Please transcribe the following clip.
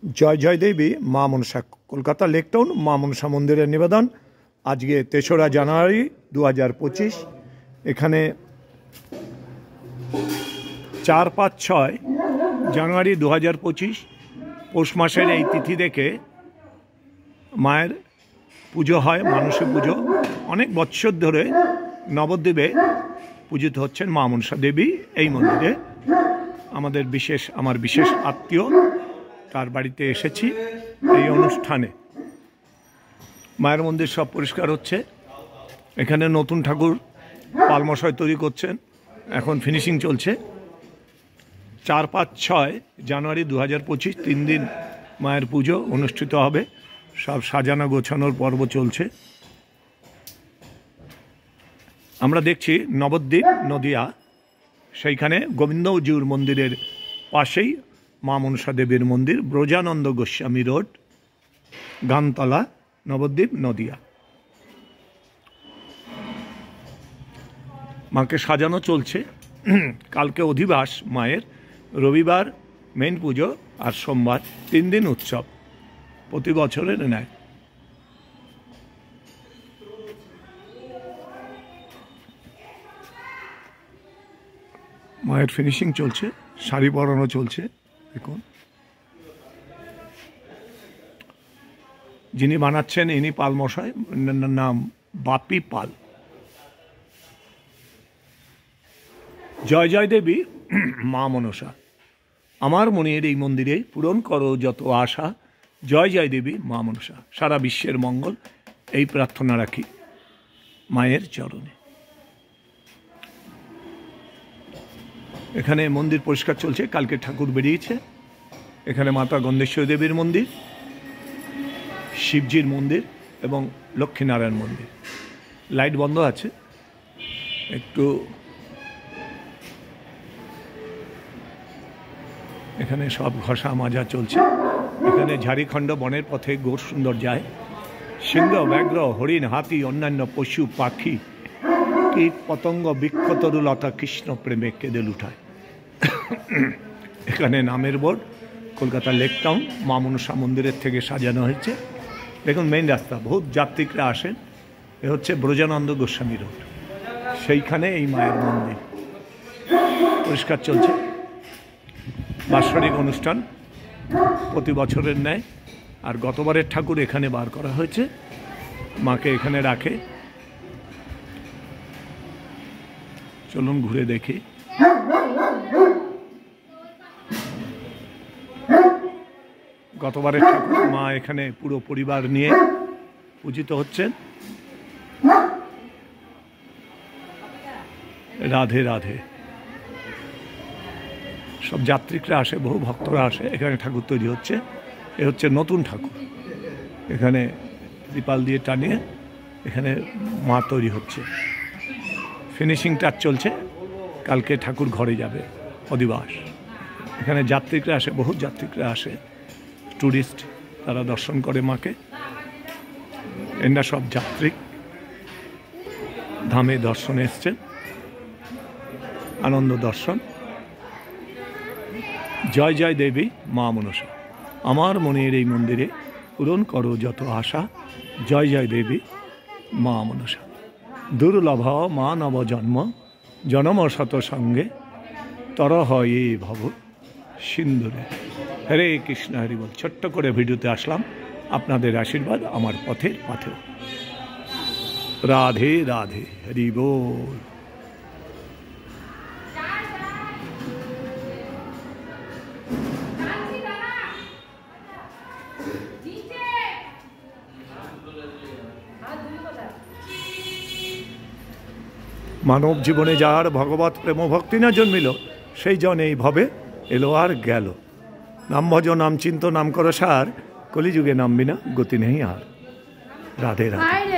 জয় জয় দেবী মা মনসা, কলকাতা লেকটাউন মা মনসা মন্দিরের নিবেদন। আজকে ৩রা জানুয়ারি ২০২৫। এখানে ৪, ৫, ৬ জানুয়ারি ২০২৫ পৌষ মাসের এই তিথি দেখে মায়ের পুজো হয়, মানসী পুজো। অনেক বৎসর ধরে নবদ্বীপে পূজিত হচ্ছেন মা মনসা দেবী এই মন্দিরে। আমার বিশেষ আত্মীয়, তার বাড়িতে এসেছি এই অনুষ্ঠানে। মায়ের মন্দির সব পরিষ্কার হচ্ছে। এখানে নতুন ঠাকুর পালমশাই তৈরি করছেন, এখন ফিনিশিং চলছে। ৪, ৫, ৬ জানুয়ারি ২০২৫ 3 দিন মায়ের পুজো অনুষ্ঠিত হবে। সব সাজানো গোছানোর পর্ব চলছে। আমরা দেখছি নবদ্বীপ নদিয়া, সেইখানে গোবিন্দজিউর মন্দিরের পাশেই মা মনসা দেবীর মন্দির, ব্রজানন্দ গোস্বামী রোড, গানতলা, নবদ্বীপ নদিয়া। মাকে সাজানো চলছে। কালকে অধিবাস মায়ের, রবিবার মেন পুজো আর সোমবার 3 দিন উৎসব, প্রতি বছরের ন্যায়। মায়ের ফিনিশিং চলছে, শাড়ি পরানো চলছে। দেখুন, যিনি বানাচ্ছেন ইনি পালমশাই, নাম বাপি পাল। জয় জয় দেবী মা মনসা, আমার মনের এই মন্দিরে পূরণ করো যত আশা। জয় জয় দেবী মা মনসা, সারা বিশ্বের মঙ্গল এই প্রার্থনা রাখি মায়ের চরণে। এখানে মন্দির পরিষ্কার চলছে, কালকে ঠাকুর বেরিয়েছে। এখানে মাতা গন্ধেশ্বরী দেবীর মন্দির, শিবজির মন্দির এবং লক্ষ্মীনারায়ণ মন্দির। লাইট বন্ধ আছে, একটু এখানে সব ঘষা মাজা চলছে। এখানে ঝাড়িখণ্ড বনের পথে গৌর সুন্দর যায়। সিংহ, ব্যাঘ্র, হরিণ, হাতি, অন্যান্য পশু পাখি, কীট পতঙ্গ, বৃক্ষতরুলতা কৃষ্ণ প্রেমে কেঁদে লুটায়। এখানে নামের বোর্ড কলকাতা লেকটাউন মা মনসা মন্দিরের থেকে সাজানো হয়েছে। দেখুন মেইন রাস্তা, বহুত যাত্রীরা আসেন। এ হচ্ছে ব্রজানন্দ গোস্বামী রোড, সেইখানে এই মায়ের মন্দির পরিষ্কার চলছে। বাৎসরিক অনুষ্ঠান প্রতি বছরের ন্যায়। আর গতবারের ঠাকুর এখানে বার করা হয়েছে, মাকে এখানে রাখে। চলুন ঘুরে দেখি। গতবারের ঠাকুর মা এখানে পুরো পরিবার নিয়ে পূজিত হচ্ছেন। রাধে রাধে। সব যাত্রীরা আসে, বহু ভক্তরা আসে। এখানে ঠাকুর তৈরি হচ্ছে। এ হচ্ছে নতুন ঠাকুর, এখানে ত্রিপাল দিয়ে টানিয়ে এখানে মা তৈরি হচ্ছে। ফিনিশিং টাচ চলছে, কালকে ঠাকুর ঘরে যাবে অধিবাস। এখানে যাত্রীরা আসে, বহু যাত্রীরা আসে, ট্যুরিস্ট, তারা দর্শন করে মাকে। এরা সব যাত্রী ধামে দর্শনে এসছেন, আনন্দ দর্শন। জয় জয় দেবী মা মনসা, আমার মনের এই মন্দিরে পূরণ করো যত আশা। জয় জয় দেবী মা মনসা। দুর্লভ মা নব জন্ম, জনম শত সঙ্গে তর হয় ভব সিন্ধুরে। হরে কৃষ্ণ, হরি বল। ছোট্ট করে ভিডিওতে আসলাম, আপনাদের আশীর্বাদ আমার পথের পথেও। রাধে রাধে, হরি বল। মানব জীবনে যার ভগবত প্রেম ভক্তি না জন্মিল, সেই জন এই ভবে এলো আর গেল। নাম ভজ, নাম চিন্ত, নাম কর সার, কলিযুগে নাম বিনা গতি নেই আর। রাধে রাধে।